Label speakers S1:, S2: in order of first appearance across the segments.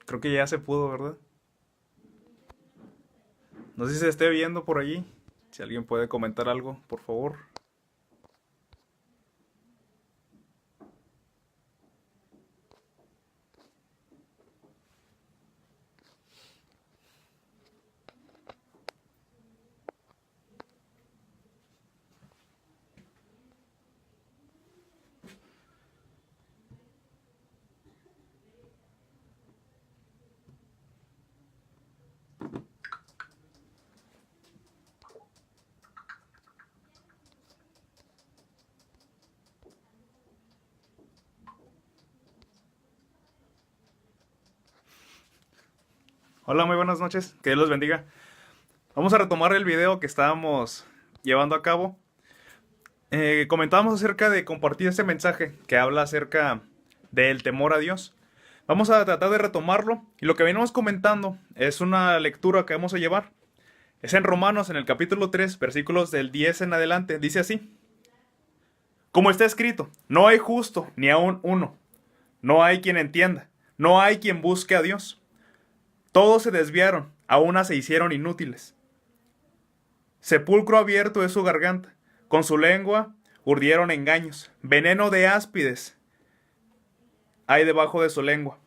S1: Creo que ya se pudo, ¿verdad? No sé si se esté viendo por allí. Si alguien puede comentar algo, por favor. Hola, muy buenas noches. Que Dios los bendiga. Vamos a retomar el video que estábamos llevando a cabo. Comentábamos acerca de compartir este mensaje que habla acerca del temor a Dios. Vamos a tratar de retomarlo. Y lo que venimos comentando es una lectura que vamos a llevar. Es en Romanos, en el capítulo 3, versículos del 10 en adelante. Dice así: como está escrito, no hay justo ni aun uno. No hay quien entienda. No hay quien busque a Dios. Todos se desviaron, a una se hicieron inútiles. Sepulcro abierto es su garganta. Con su lengua urdieron engaños. Veneno de áspides hay debajo de su lengua.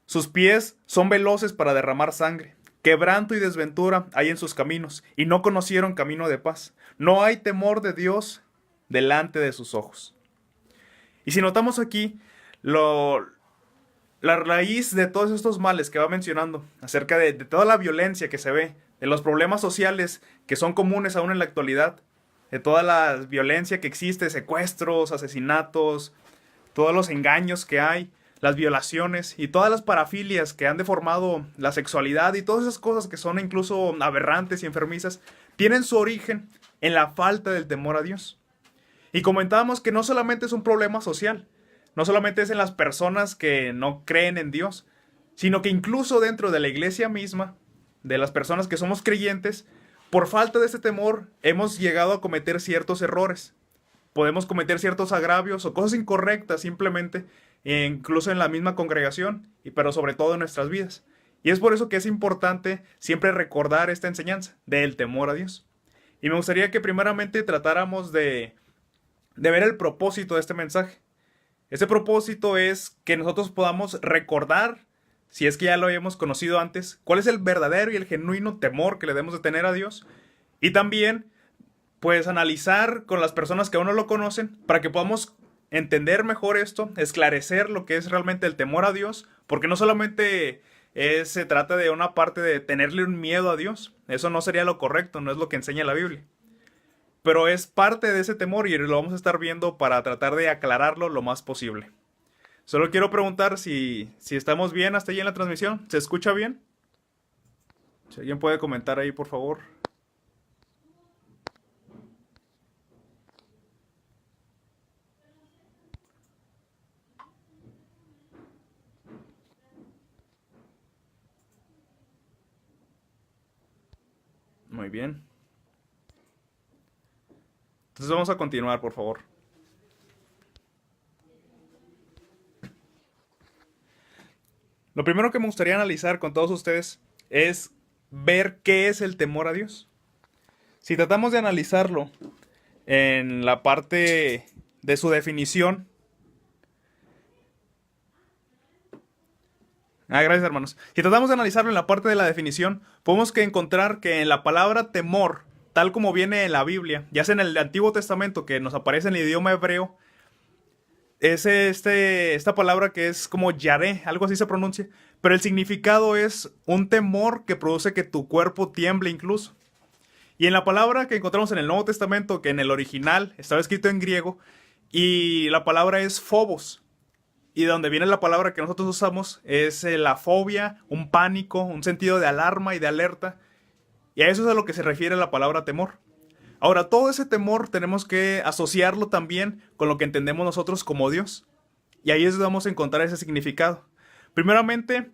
S1: Sus pies son veloces para derramar sangre. Quebranto y desventura hay en sus caminos, y no conocieron camino de paz. No hay temor de Dios delante de sus ojos. Y si notamos aquí, lo, la raíz de todos estos males que va mencionando, acerca de toda la violencia que se ve, de los problemas sociales que son comunes aún en la actualidad, de toda la violencia que existe, secuestros, asesinatos, todos los engaños que hay, las violaciones y todas las parafilias que han deformado la sexualidad y todas esas cosas que son incluso aberrantes y enfermizas, tienen su origen en la falta del temor a Dios. Y comentábamos que no solamente es un problema social, no solamente es en las personas que no creen en Dios, sino que incluso dentro de la iglesia misma, de las personas que somos creyentes, por falta de este temor hemos llegado a cometer ciertos errores. Podemos cometer ciertos agravios o cosas incorrectas simplemente, incluso en la misma congregación, pero sobre todo en nuestras vidas. Y es por eso que es importante siempre recordar esta enseñanza del temor a Dios. Y me gustaría que primeramente tratáramos de ver el propósito de este mensaje. Este propósito es que nosotros podamos recordar, si es que ya lo habíamos conocido antes, cuál es el verdadero y el genuino temor que le debemos de tener a Dios. Y también, pues, analizar con las personas que aún no lo conocen para que podamos entender mejor esto, esclarecer lo que es realmente el temor a Dios, porque no solamente se trata de una parte de tenerle un miedo a Dios, eso no sería lo correcto, no es lo que enseña la Biblia, pero es parte de ese temor y lo vamos a estar viendo para tratar de aclararlo lo más posible. Solo quiero preguntar si estamos bien hasta ahí en la transmisión. ¿Se escucha bien? Si alguien puede comentar ahí, por favor. Muy bien. Entonces vamos a continuar, por favor. Lo primero que me gustaría analizar con todos ustedes es ver qué es el temor a Dios. Si tratamos de analizarlo en la parte de su definición. Gracias, hermanos. Si tratamos de analizarlo en la parte de la definición, podemos que encontrar que en la palabra temor, tal como viene en la Biblia, ya sea en el Antiguo Testamento que nos aparece en el idioma hebreo, es esta palabra que es como yaré, algo así se pronuncia, pero el significado es un temor que produce que tu cuerpo tiemble incluso. Y en la palabra que encontramos en el Nuevo Testamento, que en el original estaba escrito en griego, y la palabra es phobos. Y de donde viene la palabra que nosotros usamos es la fobia, un pánico, un sentido de alarma y de alerta. Y a eso es a lo que se refiere la palabra temor. Ahora, todo ese temor tenemos que asociarlo también con lo que entendemos nosotros como Dios. Y ahí es donde vamos a encontrar ese significado. Primeramente,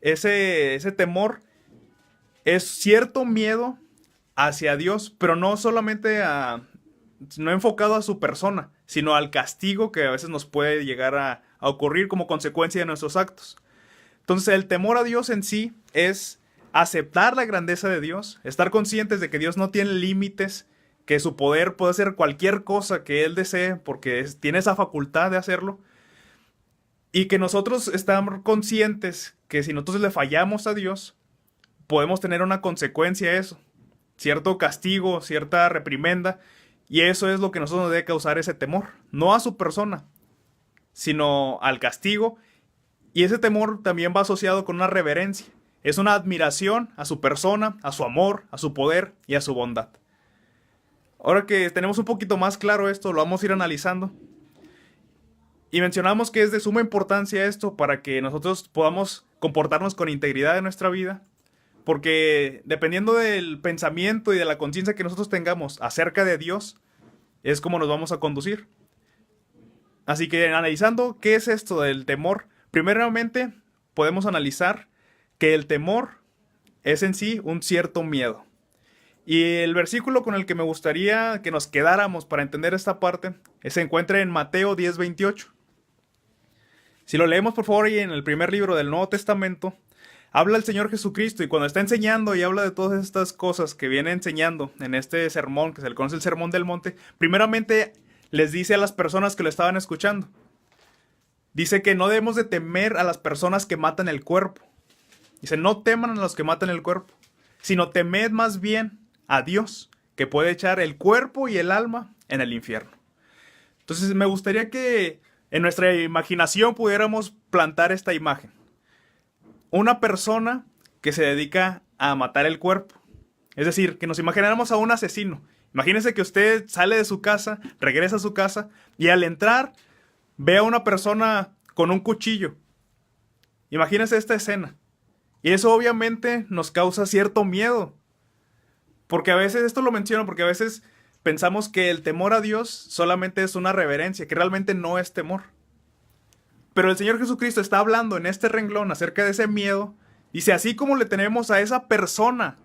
S1: ese temor es cierto miedo hacia Dios, pero no solamente no enfocado a su persona, sino al castigo que a veces nos puede llegar a ocurrir como consecuencia de nuestros actos. Entonces el temor a Dios en sí es aceptar la grandeza de Dios, estar conscientes de que Dios no tiene límites, que su poder puede hacer cualquier cosa que Él desee porque tiene esa facultad de hacerlo, y que nosotros estamos conscientes que si nosotros le fallamos a Dios, podemos tener una consecuencia a eso, cierto castigo, cierta reprimenda, y eso es lo que a nosotros nos debe causar ese temor, no a su persona, sino al castigo. Y ese temor también va asociado con una reverencia. Es una admiración a su persona, a su amor, a su poder y a su bondad. Ahora que tenemos un poquito más claro esto, lo vamos a ir analizando. Y mencionamos que es de suma importancia esto para que nosotros podamos comportarnos con integridad en nuestra vida. Porque dependiendo del pensamiento y de la conciencia que nosotros tengamos acerca de Dios, es como nos vamos a conducir. Así que analizando qué es esto del temor, primeramente podemos analizar que el temor es en sí un cierto miedo. Y el versículo con el que me gustaría que nos quedáramos para entender esta parte se encuentra en Mateo 10:28. Si lo leemos por favor y en el primer libro del Nuevo Testamento, habla el Señor Jesucristo y cuando está enseñando y habla de todas estas cosas que viene enseñando en este sermón, que se le conoce el Sermón del Monte, primeramente les dice a las personas que lo estaban escuchando. Dice que no debemos de temer a las personas que matan el cuerpo. Dice, no teman a los que matan el cuerpo, sino temed más bien a Dios, que puede echar el cuerpo y el alma en el infierno. Entonces me gustaría que en nuestra imaginación pudiéramos plantar esta imagen. Una persona que se dedica a matar el cuerpo. Es decir, que nos imagináramos a un asesino. Imagínese que usted sale de su casa, regresa a su casa y al entrar ve a una persona con un cuchillo. Imagínese esta escena. Y eso obviamente nos causa cierto miedo. Porque a veces, esto lo menciono porque a veces pensamos que el temor a Dios solamente es una reverencia, que realmente no es temor. Pero el Señor Jesucristo está hablando en este renglón acerca de ese miedo. Dice, así como le tenemos a esa persona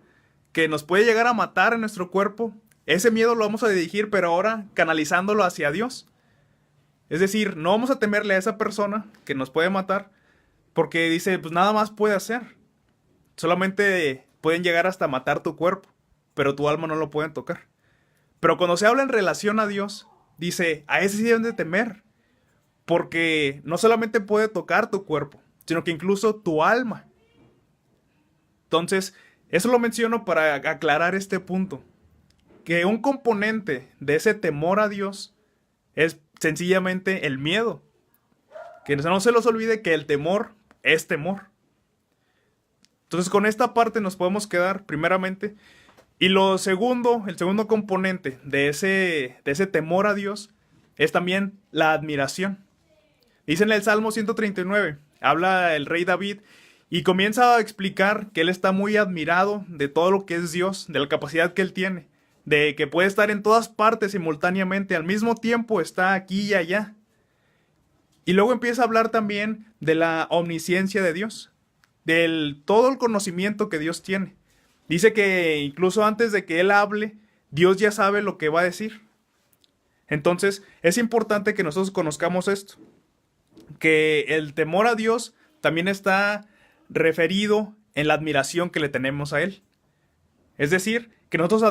S1: que nos puede llegar a matar en nuestro cuerpo, ese miedo lo vamos a dirigir, pero ahora canalizándolo hacia Dios. Es decir, no vamos a temerle a esa persona que nos puede matar, porque dice, pues nada más puede hacer. Solamente pueden llegar hasta matar tu cuerpo, pero tu alma no lo pueden tocar. Pero cuando se habla en relación a Dios, dice, a ese sí deben de temer, porque no solamente puede tocar tu cuerpo, sino que incluso tu alma. Entonces, eso lo menciono para aclarar este punto, que un componente de ese temor a Dios es sencillamente el miedo. Que no se los olvide que el temor es temor. Entonces con esta parte nos podemos quedar primeramente. Y lo segundo, el segundo componente de ese temor a Dios es también la admiración. Dice en el Salmo 139, habla el rey David y comienza a explicar que él está muy admirado de todo lo que es Dios, de la capacidad que él tiene, de que puede estar en todas partes simultáneamente, al mismo tiempo está aquí y allá. Y luego empieza a hablar también de la omnisciencia de Dios, del todo el conocimiento que Dios tiene. Dice que incluso antes de que él hable, Dios ya sabe lo que va a decir. Entonces, es importante que nosotros conozcamos esto, que el temor a Dios también está referido en la admiración que le tenemos a Él. Es decir, que nosotros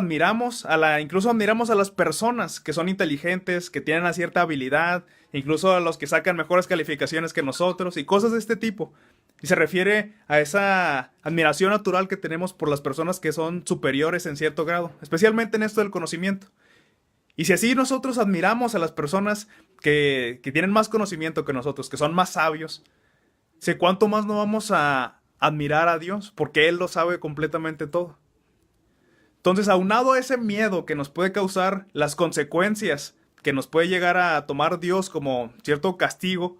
S1: incluso admiramos a las personas que son inteligentes, que tienen una cierta habilidad, incluso a los que sacan mejores calificaciones que nosotros y cosas de este tipo. Y se refiere a esa admiración natural que tenemos por las personas que son superiores en cierto grado, especialmente en esto del conocimiento. Y si así nosotros admiramos a las personas que tienen más conocimiento que nosotros, que son más sabios, sé cuánto más no vamos a admirar a Dios, porque Él lo sabe completamente todo. Entonces, aunado a ese miedo que nos puede causar las consecuencias que nos puede llegar a tomar Dios como cierto castigo,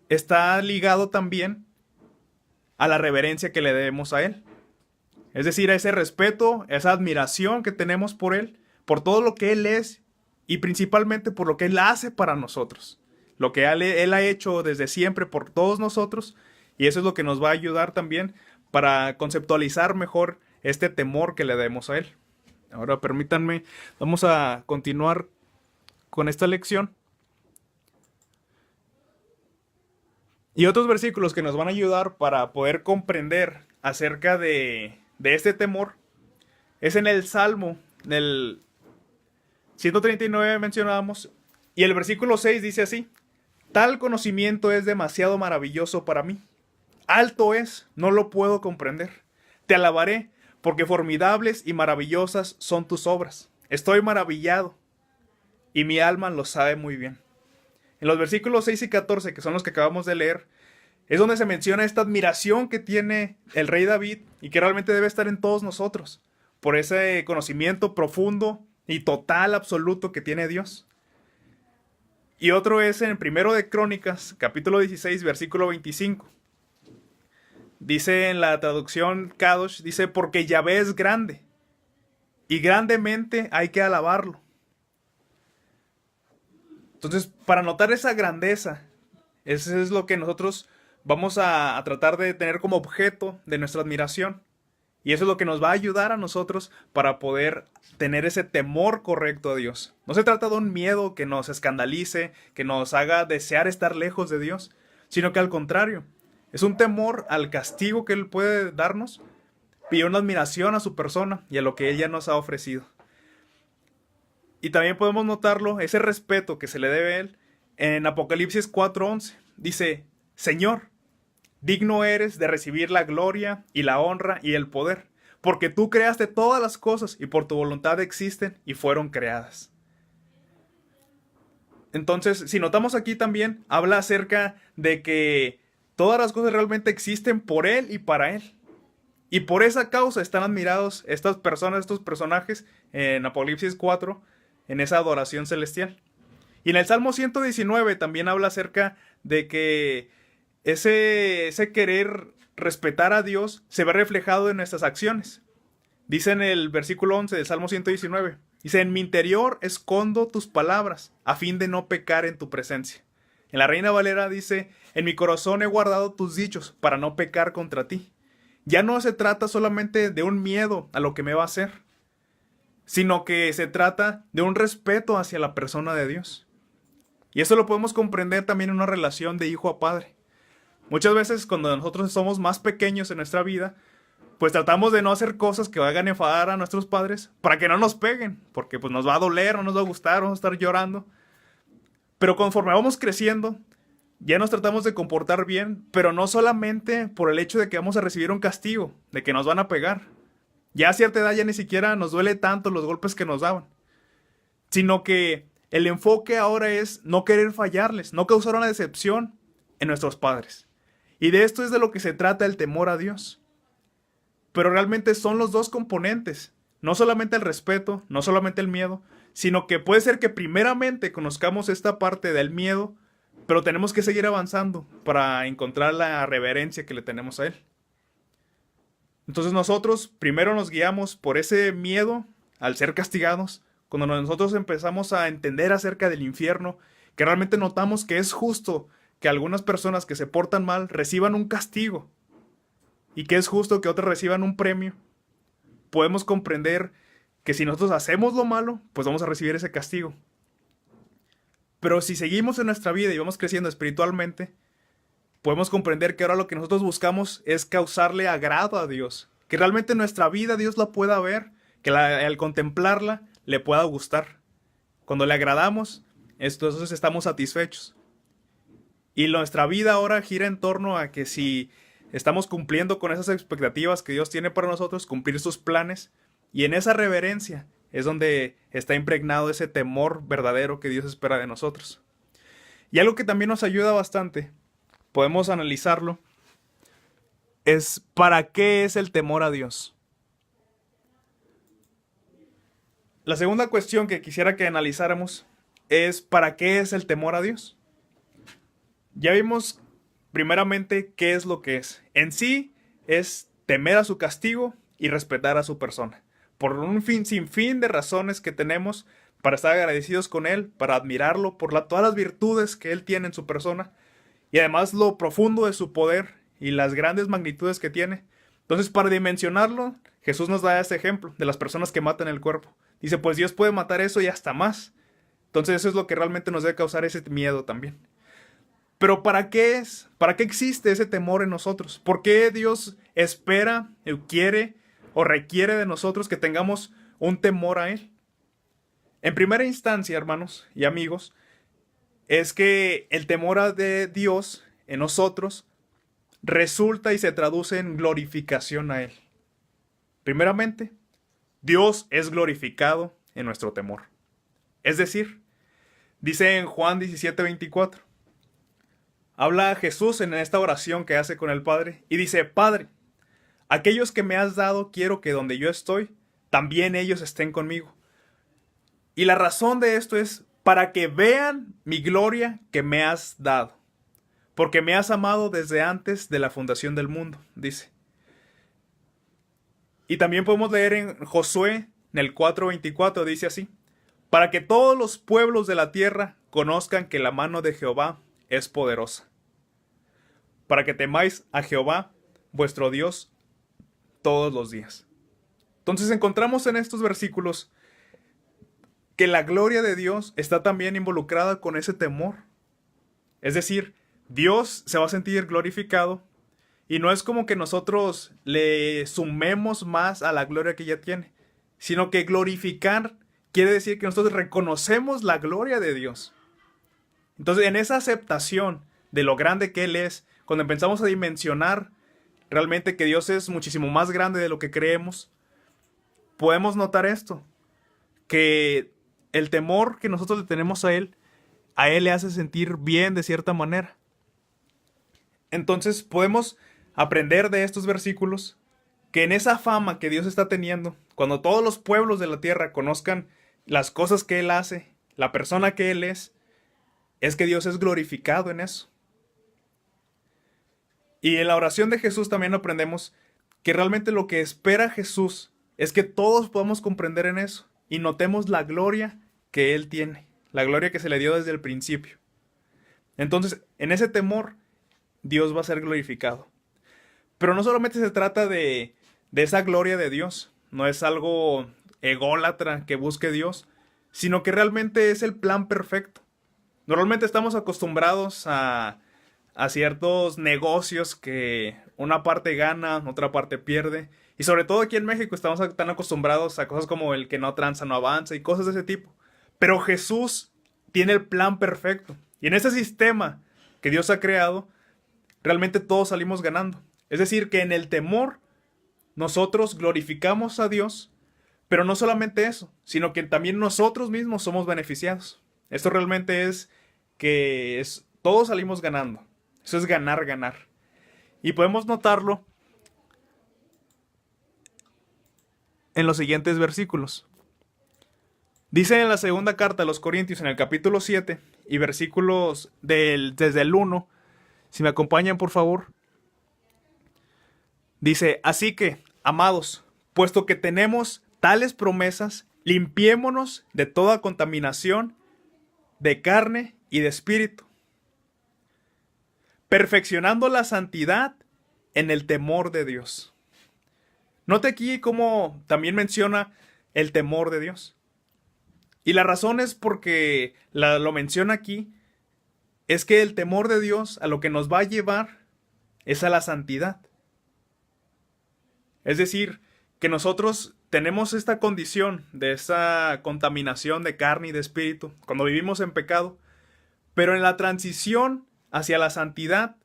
S1: está ligado también a la reverencia que le debemos a Él. Es decir, a ese respeto, esa admiración que tenemos por Él, por todo lo que Él es y principalmente por lo que Él hace para nosotros. Lo que Él ha hecho desde siempre por todos nosotros, y eso es lo que nos va a ayudar también para conceptualizar mejor este temor que le debemos a Él. Ahora permítanme, vamos a continuar con esta lección. Y otros versículos que nos van a ayudar para poder comprender acerca de este temor es en el Salmo, en el 139 mencionábamos, y el versículo 6 dice así: tal conocimiento es demasiado maravilloso para mí. Alto es, no lo puedo comprender. Te alabaré, porque formidables y maravillosas son tus obras. Estoy maravillado, y mi alma lo sabe muy bien. En los versículos 6 y 14, que son los que acabamos de leer, es donde se menciona esta admiración que tiene el rey David y que realmente debe estar en todos nosotros, por ese conocimiento profundo y total, absoluto que tiene Dios. Y otro es en Primero de Crónicas, capítulo 16, versículo 25. Dice en la traducción Kadosh, dice: porque Yahvé es grande, y grandemente hay que alabarlo. Entonces, para notar esa grandeza, eso es lo que nosotros vamos a tratar de tener como objeto de nuestra admiración. Y eso es lo que nos va a ayudar a nosotros para poder tener ese temor correcto a Dios. No se trata de un miedo que nos escandalice, que nos haga desear estar lejos de Dios, sino que al contrario, es un temor al castigo que Él puede darnos y una admiración a su persona y a lo que ella nos ha ofrecido. Y también podemos notarlo, ese respeto que se le debe a Él, en Apocalipsis 4:11. Dice: Señor, digno eres de recibir la gloria y la honra y el poder, porque tú creaste todas las cosas y por tu voluntad existen y fueron creadas. Entonces, si notamos aquí también, habla acerca de que todas las cosas realmente existen por Él y para Él. Y por esa causa están admirados estas personas, estos personajes en Apocalipsis 4, en esa adoración celestial. Y en el Salmo 119 también habla acerca de que ese querer respetar a Dios se ve reflejado en nuestras acciones. Dice en el versículo 11 del Salmo 119, dice: en mi interior escondo tus palabras, a fin de no pecar en tu presencia. En la Reina Valera dice: en mi corazón he guardado tus dichos, para no pecar contra ti. Ya no se trata solamente de un miedo a lo que me va a hacer, sino que se trata de un respeto hacia la persona de Dios. Y eso lo podemos comprender también en una relación de hijo a padre. Muchas veces cuando nosotros somos más pequeños en nuestra vida, pues tratamos de no hacer cosas que hagan enfadar a nuestros padres para que no nos peguen, porque pues nos va a doler, no nos va a gustar, vamos a estar llorando. Pero conforme vamos creciendo, ya nos tratamos de comportar bien, pero no solamente por el hecho de que vamos a recibir un castigo, de que nos van a pegar. Ya a cierta edad ya ni siquiera nos duele tanto los golpes que nos daban, sino que el enfoque ahora es no querer fallarles, no causar una decepción en nuestros padres. Y de esto es de lo que se trata el temor a Dios. Pero realmente son los dos componentes, no solamente el respeto, no solamente el miedo, sino que puede ser que primeramente conozcamos esta parte del miedo, pero tenemos que seguir avanzando para encontrar la reverencia que le tenemos a Él. Entonces nosotros primero nos guiamos por ese miedo al ser castigados, cuando nosotros empezamos a entender acerca del infierno, que realmente notamos que es justo que algunas personas que se portan mal reciban un castigo y que es justo que otras reciban un premio, podemos comprender que si nosotros hacemos lo malo, pues vamos a recibir ese castigo. Pero si seguimos en nuestra vida y vamos creciendo espiritualmente, podemos comprender que ahora lo que nosotros buscamos es causarle agrado a Dios, que realmente nuestra vida Dios la pueda ver, que al contemplarla le pueda gustar. Cuando le agradamos, entonces estamos satisfechos. Y nuestra vida ahora gira en torno a que si estamos cumpliendo con esas expectativas que Dios tiene para nosotros, cumplir sus planes, y en esa reverencia es donde está impregnado ese temor verdadero que Dios espera de nosotros. Y algo que también nos ayuda bastante, podemos analizarlo, es ¿para qué es el temor a Dios? La segunda cuestión que quisiera que analizáramos es ¿para qué es el temor a Dios? Ya vimos primeramente qué es lo que es. En sí es temer a su castigo y respetar a su persona. Por un sinfín de razones que tenemos para estar agradecidos con Él, para admirarlo por todas las virtudes que Él tiene en su persona y además lo profundo de su poder y las grandes magnitudes que tiene. Entonces, para dimensionarlo, Jesús nos da este ejemplo de las personas que matan el cuerpo. Dice, pues Dios puede matar eso y hasta más. Entonces eso es lo que realmente nos debe causar ese miedo también. Pero ¿para qué es? ¿Para qué existe ese temor en nosotros? ¿Por qué Dios espera, quiere o requiere de nosotros que tengamos un temor a Él? En primera instancia, hermanos y amigos, es que el temor de Dios en nosotros resulta y se traduce en glorificación a Él. Primeramente, Dios es glorificado en nuestro temor. Es decir, dice en Juan 17:24, habla a Jesús en esta oración que hace con el Padre y dice: Padre, aquellos que me has dado quiero que donde yo estoy, también ellos estén conmigo. Y la razón de esto es para que vean mi gloria que me has dado, porque me has amado desde antes de la fundación del mundo, dice. Y también podemos leer en Josué, en el 4:24, dice así: para que todos los pueblos de la tierra conozcan que la mano de Jehová es poderosa, para que temáis a Jehová, vuestro Dios, todos los días. Entonces encontramos en estos versículos que la gloria de Dios está también involucrada con ese temor. Es decir, Dios se va a sentir glorificado y no es como que nosotros le sumemos más a la gloria que ya tiene, sino que glorificar quiere decir que nosotros reconocemos la gloria de Dios. Entonces, en esa aceptación de lo grande que Él es, cuando empezamos a dimensionar realmente que Dios es muchísimo más grande de lo que creemos, podemos notar esto, que el temor que nosotros le tenemos a Él le hace sentir bien de cierta manera. Entonces podemos aprender de estos versículos que en esa fama que Dios está teniendo, cuando todos los pueblos de la tierra conozcan las cosas que Él hace, la persona que Él es que Dios es glorificado en eso. Y en la oración de Jesús también aprendemos que realmente lo que espera Jesús es que todos podamos comprender en eso y notemos la gloria que Él tiene, la gloria que se le dio desde el principio. Entonces, en ese temor, Dios va a ser glorificado. Pero no solamente se trata de esa gloria de Dios, no es algo ególatra que busque Dios, sino que realmente es el plan perfecto. Normalmente estamos acostumbrados a ciertos negocios que una parte gana, otra parte pierde. Y sobre todo aquí en México estamos tan acostumbrados a cosas como el que no tranza no avanza y cosas de ese tipo. Pero Jesús tiene el plan perfecto. Y en ese sistema que Dios ha creado, realmente todos salimos ganando. Es decir, que en el temor nosotros glorificamos a Dios, pero no solamente eso, sino que también nosotros mismos somos beneficiados. Esto realmente es que todos salimos ganando. Eso es ganar, ganar. Y podemos notarlo en los siguientes versículos. Dice en la segunda carta a los Corintios, en el capítulo 7, y versículos desde el 1, si me acompañan por favor. Dice: así que, amados, puesto que tenemos tales promesas, limpiémonos de toda contaminación de carne y de espíritu, perfeccionando la santidad en el temor de Dios. Note aquí cómo también menciona el temor de Dios. Y la razón es porque lo menciona aquí, es que el temor de Dios a lo que nos va a llevar es a la santidad. Es decir, que nosotros tenemos esta condición de esa contaminación de carne y de espíritu cuando vivimos en pecado, pero en la transición hacia la santidad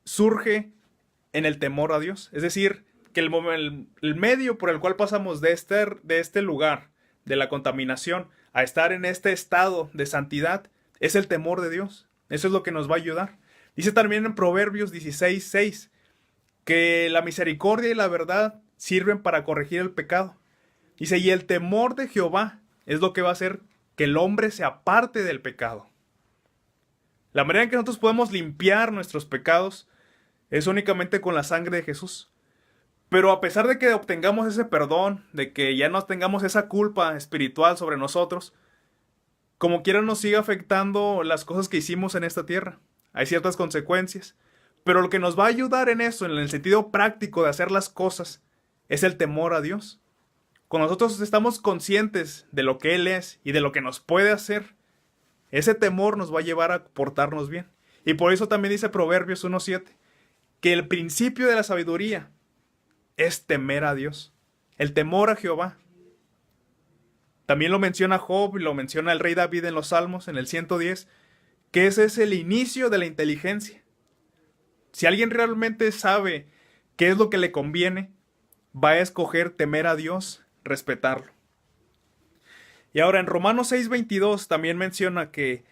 S1: surge en el temor a Dios. Es decir, que el medio por el cual pasamos de este lugar de la contaminación a estar en este estado de santidad es el temor de Dios. Eso es lo que nos va a ayudar. Dice también en Proverbios 16:6 que la misericordia y la verdad sirven para corregir el pecado. Dice: y el temor de Jehová es lo que va a hacer que el hombre se aparte del pecado. La manera en que nosotros podemos limpiar nuestros pecados es únicamente con la sangre de Jesús. Pero a pesar de que obtengamos ese perdón, de que ya no tengamos esa culpa espiritual sobre nosotros, como quiera nos sigue afectando las cosas que hicimos en esta tierra. Hay ciertas consecuencias. Pero lo que nos va a ayudar en eso, en el sentido práctico de hacer las cosas, es el temor a Dios. Cuando nosotros estamos conscientes de lo que Él es y de lo que nos puede hacer, ese temor nos va a llevar a portarnos bien. Y por eso también dice Proverbios 1:7, que el principio de la sabiduría es temer a Dios, el temor a Jehová. También lo menciona Job y lo menciona el rey David en los Salmos, en el 110, que ese es el inicio de la inteligencia. Si alguien realmente sabe qué es lo que le conviene, va a escoger temer a Dios, respetarlo. Y ahora en Romanos 6:22 también menciona que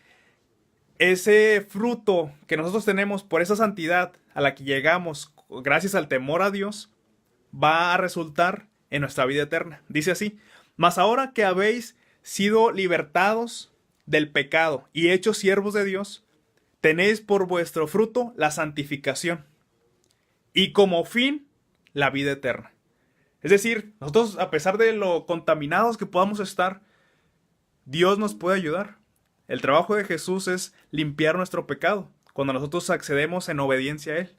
S1: ese fruto que nosotros tenemos por esa santidad a la que llegamos gracias al temor a Dios, va a resultar en nuestra vida eterna. Dice así: mas ahora que habéis sido libertados del pecado y hechos siervos de Dios, tenéis por vuestro fruto la santificación y como fin la vida eterna. Es decir, nosotros, a pesar de lo contaminados que podamos estar, Dios nos puede ayudar. El trabajo de Jesús es limpiar nuestro pecado cuando nosotros accedemos en obediencia a Él.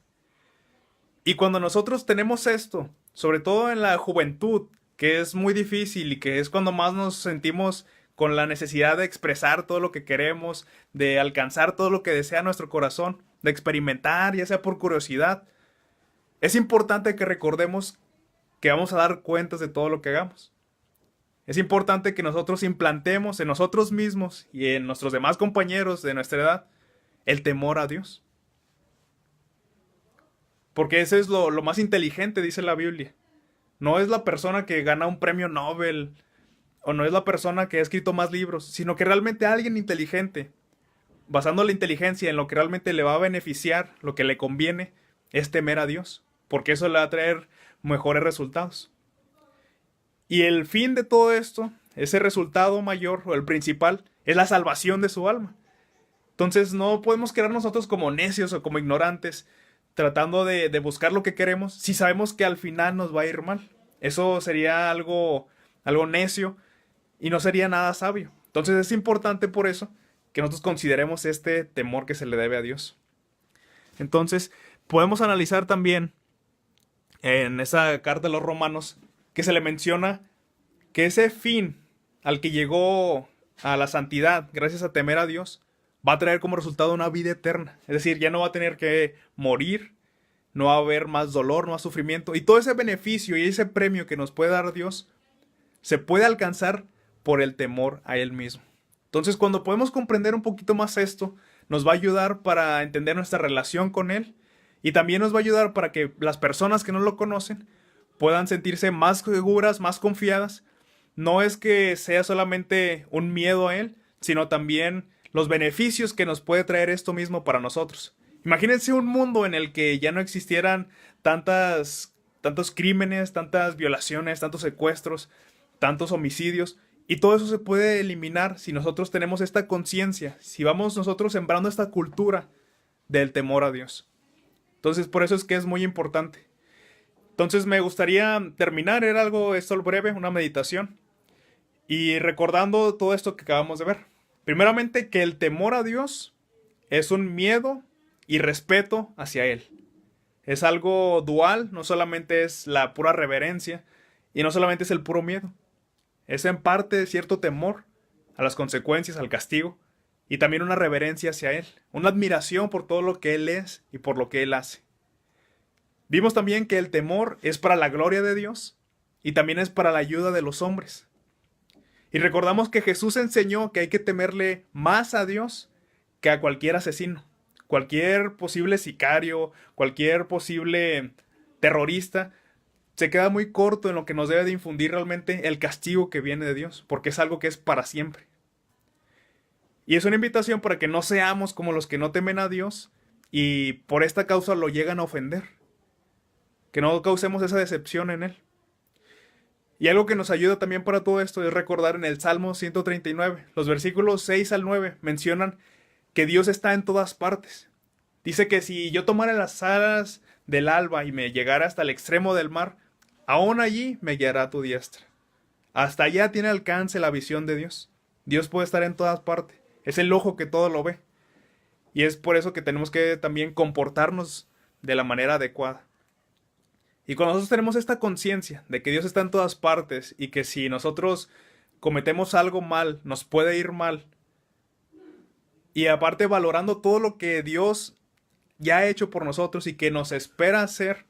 S1: Y cuando nosotros tenemos esto, sobre todo en la juventud, que es muy difícil y que es cuando más nos sentimos con la necesidad de expresar todo lo que queremos, de alcanzar todo lo que desea nuestro corazón, de experimentar, ya sea por curiosidad, es importante que recordemos que vamos a dar cuentas de todo lo que hagamos. Es importante que nosotros implantemos en nosotros mismos y en nuestros demás compañeros de nuestra edad el temor a Dios. Porque ese es lo más inteligente, dice la Biblia. No es la persona que gana un premio Nobel, o no es la persona que ha escrito más libros, sino que realmente alguien inteligente, basando la inteligencia en lo que realmente le va a beneficiar, lo que le conviene, es temer a Dios, porque eso le va a traer mejores resultados. Y el fin de todo esto, ese resultado mayor o el principal, es la salvación de su alma. Entonces no podemos quedar nosotros como necios o como ignorantes, tratando de buscar lo que queremos, si sabemos que al final nos va a ir mal. Eso sería algo necio y no sería nada sabio. Entonces es importante por eso que nosotros consideremos este temor que se le debe a Dios. Entonces podemos analizar también en esa carta de los Romanos que se le menciona que ese fin al que llegó a la santidad gracias a temer a Dios va a traer como resultado una vida eterna. Es decir, ya no va a tener que morir, no va a haber más dolor, no más sufrimiento. Y todo ese beneficio y ese premio que nos puede dar Dios se puede alcanzar por el temor a Él mismo. Entonces, cuando podemos comprender un poquito más esto, nos va a ayudar para entender nuestra relación con Él y también nos va a ayudar para que las personas que no lo conocen puedan sentirse más seguras, más confiadas. No es que sea solamente un miedo a Él, sino también los beneficios que nos puede traer esto mismo para nosotros. Imagínense un mundo en el que ya no existieran tantos crímenes, tantas violaciones, tantos secuestros, tantos homicidios. Y todo eso se puede eliminar si nosotros tenemos esta conciencia, si vamos nosotros sembrando esta cultura del temor a Dios. Entonces, por eso es que es muy importante. Entonces, me gustaría terminar, era esto breve, una meditación. Y recordando todo esto que acabamos de ver. Primeramente, que el temor a Dios es un miedo y respeto hacia Él. Es algo dual, no solamente es la pura reverencia y no solamente es el puro miedo. Es en parte cierto temor a las consecuencias, al castigo, y también una reverencia hacia Él, una admiración por todo lo que Él es y por lo que Él hace. Vimos también que el temor es para la gloria de Dios y también es para la ayuda de los hombres. Y recordamos que Jesús enseñó que hay que temerle más a Dios que a cualquier asesino, cualquier posible sicario, cualquier posible terrorista. Se queda muy corto en lo que nos debe de infundir realmente el castigo que viene de Dios, porque es algo que es para siempre. Y es una invitación para que no seamos como los que no temen a Dios y por esta causa lo llegan a ofender. Que no causemos esa decepción en Él. Y algo que nos ayuda también para todo esto es recordar en el Salmo 139, los versículos 6 al 9 mencionan que Dios está en todas partes. Dice que si yo tomara las alas del alba y me llegara hasta el extremo del mar, aún allí me guiará tu diestra. Hasta allá tiene alcance la visión de Dios. Dios puede estar en todas partes. Es el ojo que todo lo ve. Y es por eso que tenemos que también comportarnos de la manera adecuada. Y cuando nosotros tenemos esta conciencia de que Dios está en todas partes y que si nosotros cometemos algo mal, nos puede ir mal, Y aparte valorando todo lo que Dios ya ha hecho por nosotros y que nos espera hacer,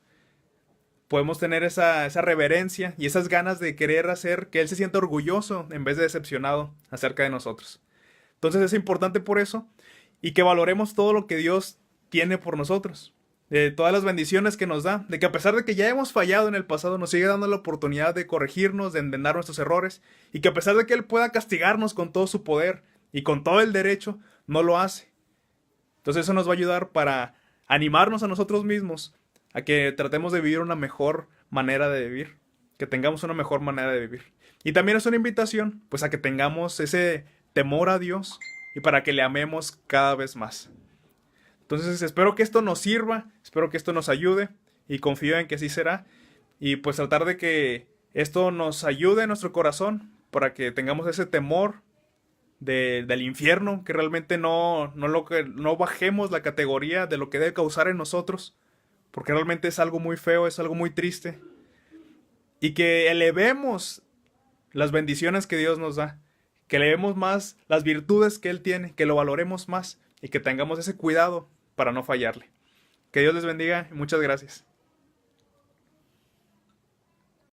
S1: podemos tener esa reverencia y esas ganas de querer hacer que Él se sienta orgulloso en vez de decepcionado acerca de nosotros. Entonces es importante por eso y que valoremos todo lo que Dios tiene por nosotros, de todas las bendiciones que nos da, de que a pesar de que ya hemos fallado en el pasado, nos sigue dando la oportunidad de corregirnos, de enmendar nuestros errores, y que a pesar de que Él pueda castigarnos con todo su poder y con todo el derecho, no lo hace. Entonces eso nos va a ayudar para animarnos a nosotros mismos a que tratemos de vivir una mejor manera de vivir, que tengamos una mejor manera de vivir. Y también es una invitación, pues, a que tengamos ese temor a Dios y para que le amemos cada vez más. Entonces espero que esto nos sirva, espero que esto nos ayude y confío en que así será. Y pues tratar de que esto nos ayude en nuestro corazón para que tengamos ese temor del infierno, que realmente no bajemos la categoría de lo que debe causar en nosotros, porque realmente es algo muy feo, es algo muy triste. Y que elevemos las bendiciones que Dios nos da, que elevemos más las virtudes que Él tiene, que lo valoremos más y que tengamos ese cuidado para no fallarle. Que Dios les bendiga y muchas gracias.